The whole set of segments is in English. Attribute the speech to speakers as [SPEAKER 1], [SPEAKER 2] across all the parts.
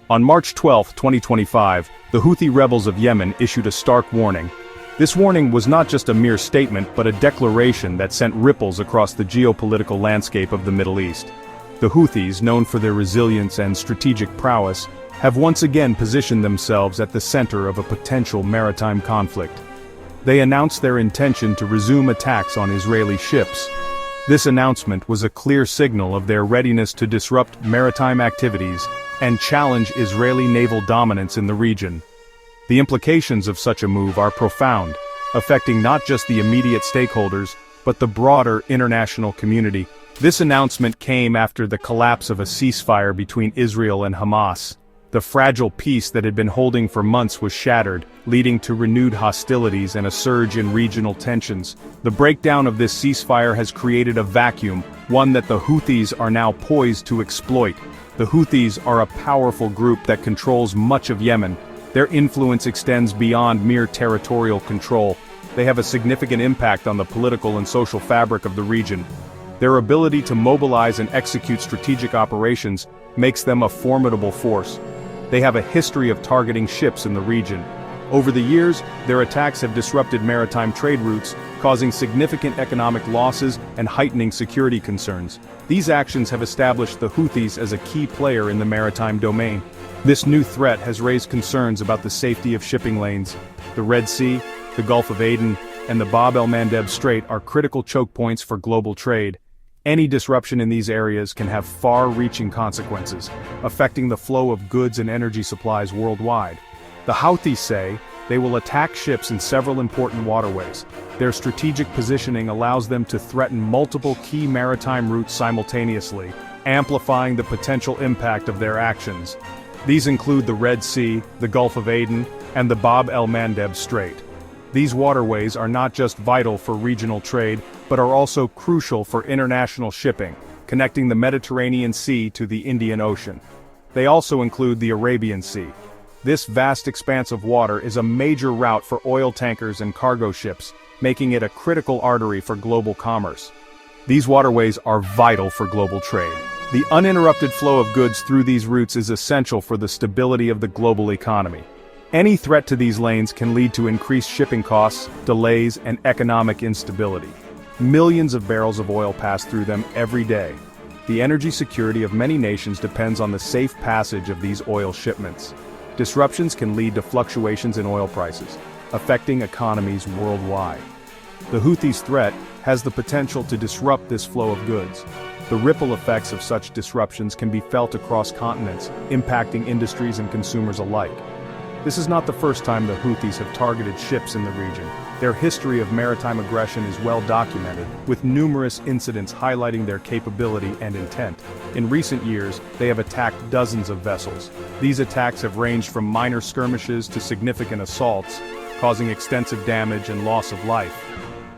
[SPEAKER 1] On March 12, 2025, the Houthi rebels of Yemen issued a stark warning. This warning was not just a mere statement but a declaration that sent ripples across the geopolitical landscape of the Middle East. The Houthis, known for their resilience and strategic prowess, have once again positioned themselves at the center of a potential maritime conflict. They announced their intention to resume attacks on Israeli ships. This announcement was a clear signal of their readiness to disrupt maritime activities and challenge Israeli naval dominance in the region. The implications of such a move are profound, affecting not just the immediate stakeholders, but the broader international community. This announcement came after the collapse of a ceasefire between Israel and Hamas. The fragile peace that had been holding for months was shattered, leading to renewed hostilities and a surge in regional tensions. The breakdown of this ceasefire has created a vacuum, one that the Houthis are now poised to exploit. The Houthis are a powerful group that controls much of Yemen. Their influence extends beyond mere territorial control. They have a significant impact on the political and social fabric of the region. Their ability to mobilize and execute strategic operations makes them a formidable force. They have a history of targeting ships in the region. Over the years, their attacks have disrupted maritime trade routes, causing significant economic losses and heightening security concerns. These actions have established the Houthis as a key player in the maritime domain. This new threat has raised concerns about the safety of shipping lanes. The Red Sea, the Gulf of Aden, and the Bab el-Mandeb Strait are critical choke points for global trade. Any disruption in these areas can have far-reaching consequences, affecting the flow of goods and energy supplies worldwide. The Houthis say they will attack ships in several important waterways. Their strategic positioning allows them to threaten multiple key maritime routes simultaneously, amplifying the potential impact of their actions. These include the Red Sea, the Gulf of Aden, and the Bab el-Mandeb Strait. These waterways are not just vital for regional trade, but are also crucial for international shipping, connecting the Mediterranean Sea to the Indian Ocean. They also include the Arabian Sea. This vast expanse of water is a major route for oil tankers and cargo ships, making it a critical artery for global commerce. These waterways are vital for global trade. The uninterrupted flow of goods through these routes is essential for the stability of the global economy. Any threat to these lanes can lead to increased shipping costs, delays, and economic instability. Millions of barrels of oil pass through them every day. The energy security of many nations depends on the safe passage of these oil shipments. Disruptions can lead to fluctuations in oil prices, affecting economies worldwide. The Houthis' threat has the potential to disrupt this flow of goods. The ripple effects of such disruptions can be felt across continents, impacting industries and consumers alike. This is not the first time the Houthis have targeted ships in the region. Their history of maritime aggression is well documented, with numerous incidents highlighting their capability and intent. In recent years, they have attacked dozens of vessels. These attacks have ranged from minor skirmishes to significant assaults, causing extensive damage and loss of life.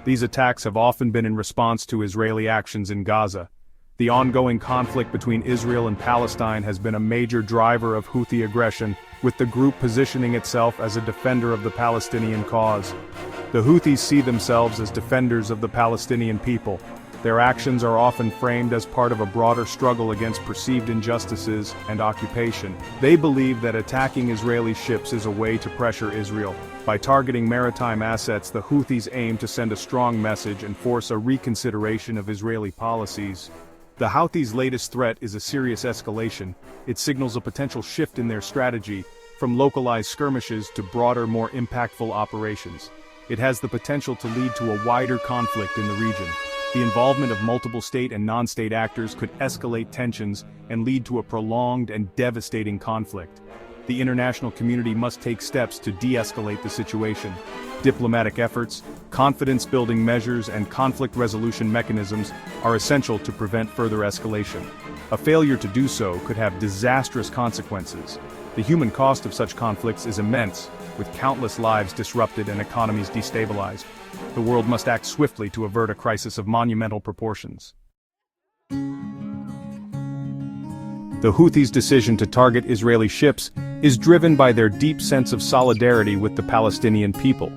[SPEAKER 1] These attacks have often been in response to Israeli actions in Gaza. The ongoing conflict between Israel and Palestine has been a major driver of Houthi aggression, with the group positioning itself as a defender of the Palestinian cause. The Houthis see themselves as defenders of the Palestinian people. Their actions are often framed as part of a broader struggle against perceived injustices and occupation. They believe that attacking Israeli ships is a way to pressure Israel. By targeting maritime assets, the Houthis aim to send a strong message and force a reconsideration of Israeli policies. The Houthis' latest threat is a serious escalation. It signals a potential shift in their strategy, from localized skirmishes to broader, more impactful operations. It has the potential to lead to a wider conflict in the region. The involvement of multiple state and non-state actors could escalate tensions and lead to a prolonged and devastating conflict. The international community must take steps to de-escalate the situation. Diplomatic efforts, confidence-building measures, and conflict resolution mechanisms are essential to prevent further escalation. A failure to do so could have disastrous consequences. The human cost of such conflicts is immense, with countless lives disrupted and economies destabilized. The world must act swiftly to avert a crisis of monumental proportions. The Houthis' decision to target Israeli ships is driven by their deep sense of solidarity with the Palestinian people.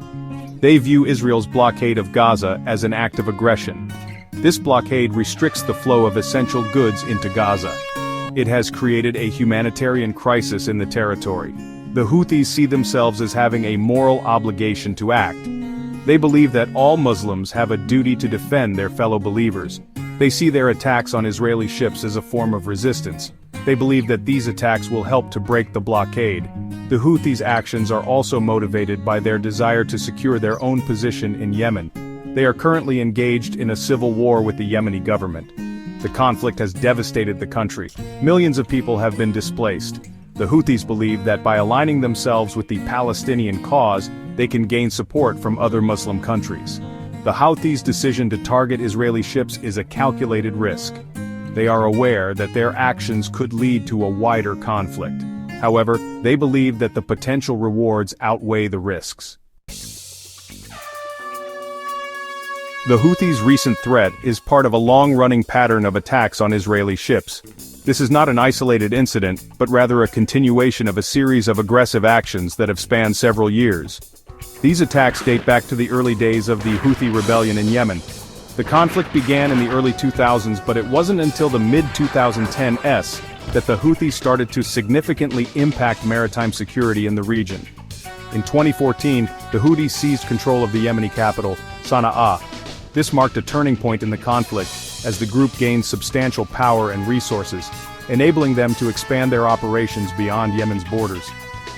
[SPEAKER 1] They view Israel's blockade of Gaza as an act of aggression. This blockade restricts the flow of essential goods into Gaza. It has created a humanitarian crisis in the territory. The Houthis see themselves as having a moral obligation to act. They believe that all Muslims have a duty to defend their fellow believers. They see their attacks on Israeli ships as a form of resistance. They believe that these attacks will help to break the blockade. The Houthis' actions are also motivated by their desire to secure their own position in Yemen. They are currently engaged in a civil war with the Yemeni government. The conflict has devastated the country. Millions of people have been displaced. The Houthis believe that by aligning themselves with the Palestinian cause, they can gain support from other Muslim countries. The Houthis' decision to target Israeli ships is a calculated risk. They are aware that their actions could lead to a wider conflict. However, they believe that the potential rewards outweigh the risks. The Houthis' recent threat is part of a long-running pattern of attacks on Israeli ships. This is not an isolated incident, but rather a continuation of a series of aggressive actions that have spanned several years. These attacks date back to the early days of the Houthi rebellion in Yemen. The conflict began in the early 2000s, but it wasn't until the mid-2010s that the Houthis started to significantly impact maritime security in the region. In 2014, the Houthis seized control of the Yemeni capital, Sana'a. This marked a turning point in the conflict, as the group gained substantial power and resources, enabling them to expand their operations beyond Yemen's borders.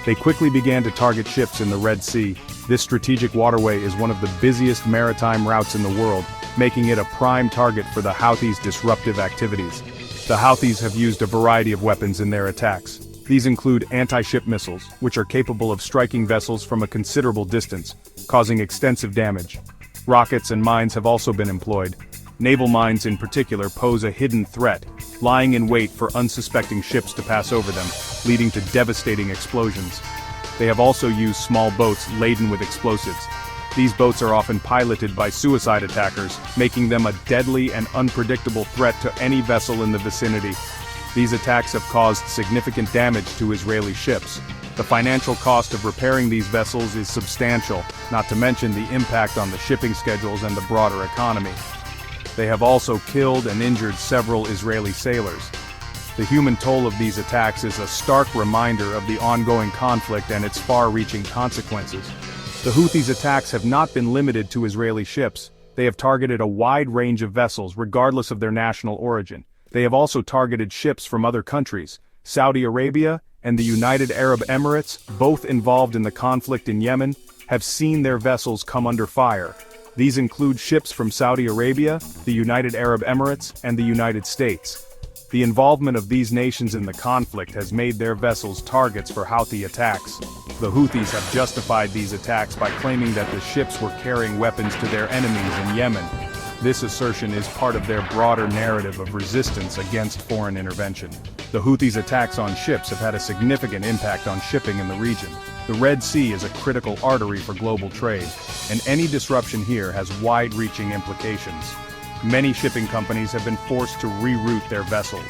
[SPEAKER 1] They quickly began to target ships in the Red Sea. This strategic waterway is one of the busiest maritime routes in the world, making it a prime target for the Houthis' disruptive activities. The Houthis have used a variety of weapons in their attacks. These include anti-ship missiles, which are capable of striking vessels from a considerable distance, causing extensive damage. Rockets and mines have also been employed. Naval mines in particular pose a hidden threat, lying in wait for unsuspecting ships to pass over them, leading to devastating explosions. They have also used small boats laden with explosives. These boats are often piloted by suicide attackers, making them a deadly and unpredictable threat to any vessel in the vicinity. These attacks have caused significant damage to Israeli ships. The financial cost of repairing these vessels is substantial, not to mention the impact on the shipping schedules and the broader economy. They have also killed and injured several Israeli sailors. The human toll of these attacks is a stark reminder of the ongoing conflict and its far-reaching consequences. The Houthis' attacks have not been limited to Israeli ships. They have targeted a wide range of vessels regardless of their national origin. They have also targeted ships from other countries. Saudi Arabia and the United Arab Emirates, both involved in the conflict in Yemen, have seen their vessels come under fire. These include ships from Saudi Arabia, the United Arab Emirates, and the United States. The involvement of these nations in the conflict has made their vessels targets for Houthi attacks. The Houthis have justified these attacks by claiming that the ships were carrying weapons to their enemies in Yemen. This assertion is part of their broader narrative of resistance against foreign intervention. The Houthis' attacks on ships have had a significant impact on shipping in the region. The Red Sea is a critical artery for global trade, and any disruption here has wide-reaching implications. Many shipping companies have been forced to reroute their vessels.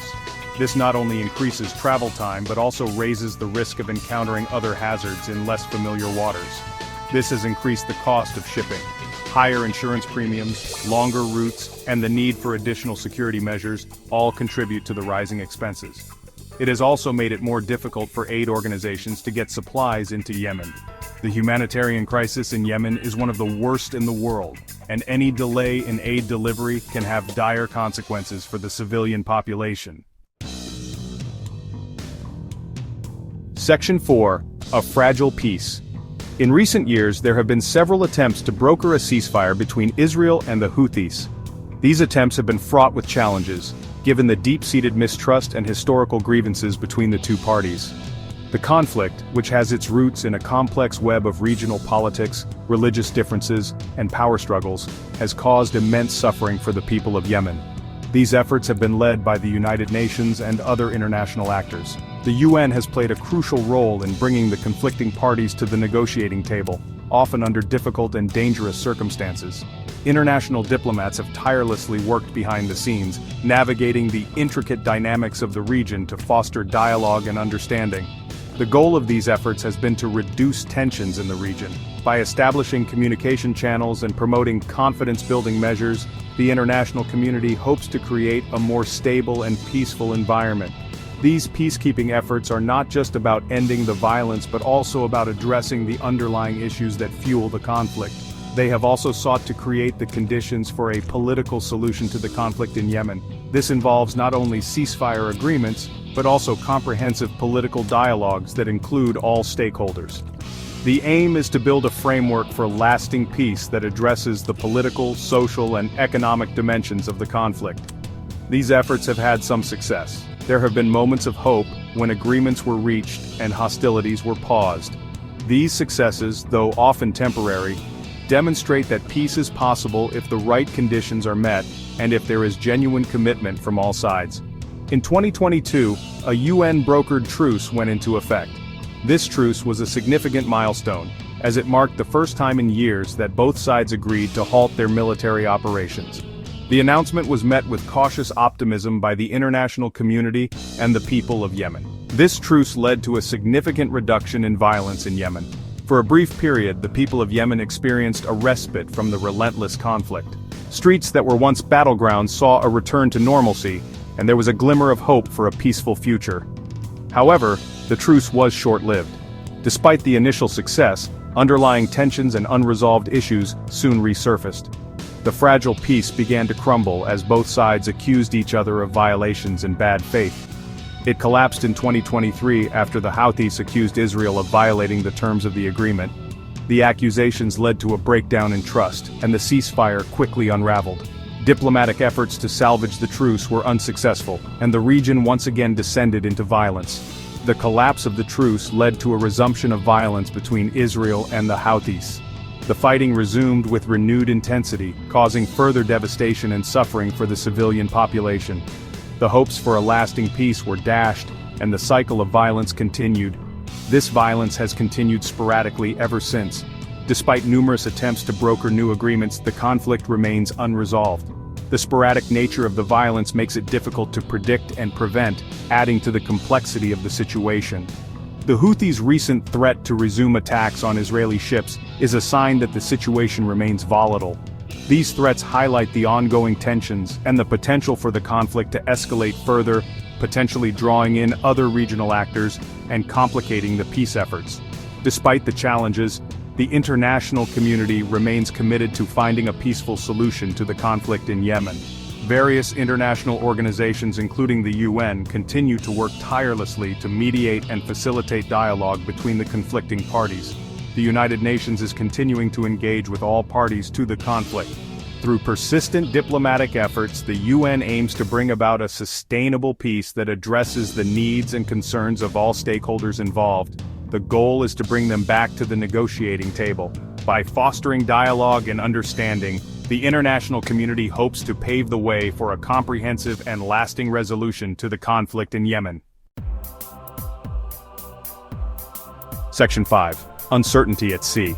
[SPEAKER 1] This not only increases travel time but also raises the risk of encountering other hazards in less familiar waters. This has increased the cost of shipping. Higher insurance premiums, longer routes, and the need for additional security measures all contribute to the rising expenses. It has also made it more difficult for aid organizations to get supplies into Yemen. The humanitarian crisis in Yemen is one of the worst in the world, and any delay in aid delivery can have dire consequences for the civilian population. Section 4. A fragile peace. In recent years, there have been several attempts to broker a ceasefire between Israel and the Houthis. These attempts have been fraught with challenges, given the deep-seated mistrust and historical grievances between the two parties. The conflict, which has its roots in a complex web of regional politics, religious differences, and power struggles, has caused immense suffering for the people of Yemen. These efforts have been led by the United Nations and other international actors. The UN has played a crucial role in bringing the conflicting parties to the negotiating table, often under difficult and dangerous circumstances. International diplomats have tirelessly worked behind the scenes, navigating the intricate dynamics of the region to foster dialogue and understanding. The goal of these efforts has been to reduce tensions in the region. By establishing communication channels and promoting confidence-building measures, the international community hopes to create a more stable and peaceful environment. These peacekeeping efforts are not just about ending the violence but also about addressing the underlying issues that fuel the conflict. They have also sought to create the conditions for a political solution to the conflict in Yemen. This involves not only ceasefire agreements, but also comprehensive political dialogues that include all stakeholders. The aim is to build a framework for lasting peace that addresses the political, social, and economic dimensions of the conflict. These efforts have had some success. There have been moments of hope when agreements were reached and hostilities were paused. These successes, though often temporary, demonstrate that peace is possible if the right conditions are met and if there is genuine commitment from all sides. In 2022, a UN-brokered truce went into effect. This truce was a significant milestone, as it marked the first time in years that both sides agreed to halt their military operations. The announcement was met with cautious optimism by the international community and the people of Yemen. This truce led to a significant reduction in violence in Yemen. For a brief period, the people of Yemen experienced a respite from the relentless conflict. Streets that were once battlegrounds saw a return to normalcy, and there was a glimmer of hope for a peaceful future. However, the truce was short-lived. Despite the initial success, underlying tensions and unresolved issues soon resurfaced. The fragile peace began to crumble as both sides accused each other of violations in bad faith. It collapsed in 2023 after the Houthis accused Israel of violating the terms of the agreement. The accusations led to a breakdown in trust, and the ceasefire quickly unraveled. Diplomatic efforts to salvage the truce were unsuccessful, and the region once again descended into violence. The collapse of the truce led to a resumption of violence between Israel and the Houthis. The fighting resumed with renewed intensity, causing further devastation and suffering for the civilian population. The hopes for a lasting peace were dashed, and the cycle of violence continued. This violence has continued sporadically ever since. Despite numerous attempts to broker new agreements, the conflict remains unresolved. The sporadic nature of the violence makes it difficult to predict and prevent, adding to the complexity of the situation. The Houthis' recent threat to resume attacks on Israeli ships is a sign that the situation remains volatile. These threats highlight the ongoing tensions and the potential for the conflict to escalate further, potentially drawing in other regional actors and complicating the peace efforts. Despite the challenges, the international community remains committed to finding a peaceful solution to the conflict in Yemen. Various international organizations, including the UN, continue to work tirelessly to mediate and facilitate dialogue between the conflicting parties. The United Nations is continuing to engage with all parties to the conflict. Through persistent diplomatic efforts, the UN aims to bring about a sustainable peace that addresses the needs and concerns of all stakeholders involved. The goal is to bring them back to the negotiating table. By fostering dialogue and understanding, the international community hopes to pave the way for a comprehensive and lasting resolution to the conflict in Yemen. Section 5. Uncertainty at sea.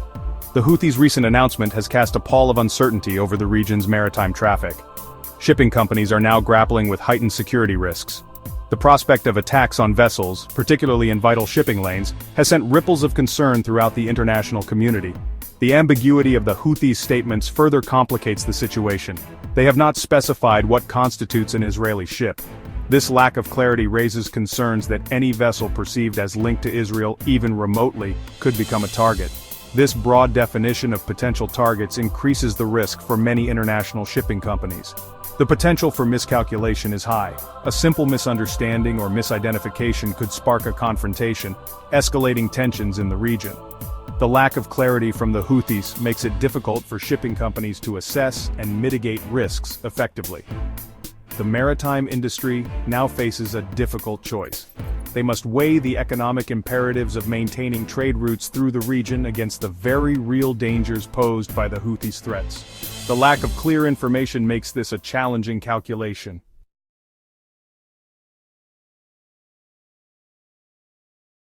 [SPEAKER 1] The Houthis' recent announcement has cast a pall of uncertainty over the region's maritime traffic. Shipping companies are now grappling with heightened security risks. The prospect of attacks on vessels, particularly in vital shipping lanes, has sent ripples of concern throughout the international community. The ambiguity of the Houthis' statements further complicates the situation. They have not specified what constitutes an Israeli ship. This lack of clarity raises concerns that any vessel perceived as linked to Israel, even remotely, could become a target. This broad definition of potential targets increases the risk for many international shipping companies. The potential for miscalculation is high. A simple misunderstanding or misidentification could spark a confrontation, escalating tensions in the region. The lack of clarity from the Houthis makes it difficult for shipping companies to assess and mitigate risks effectively. The maritime industry now faces a difficult choice. They must weigh the economic imperatives of maintaining trade routes through the region against the very real dangers posed by the Houthis' threats. The lack of clear information makes this a challenging calculation.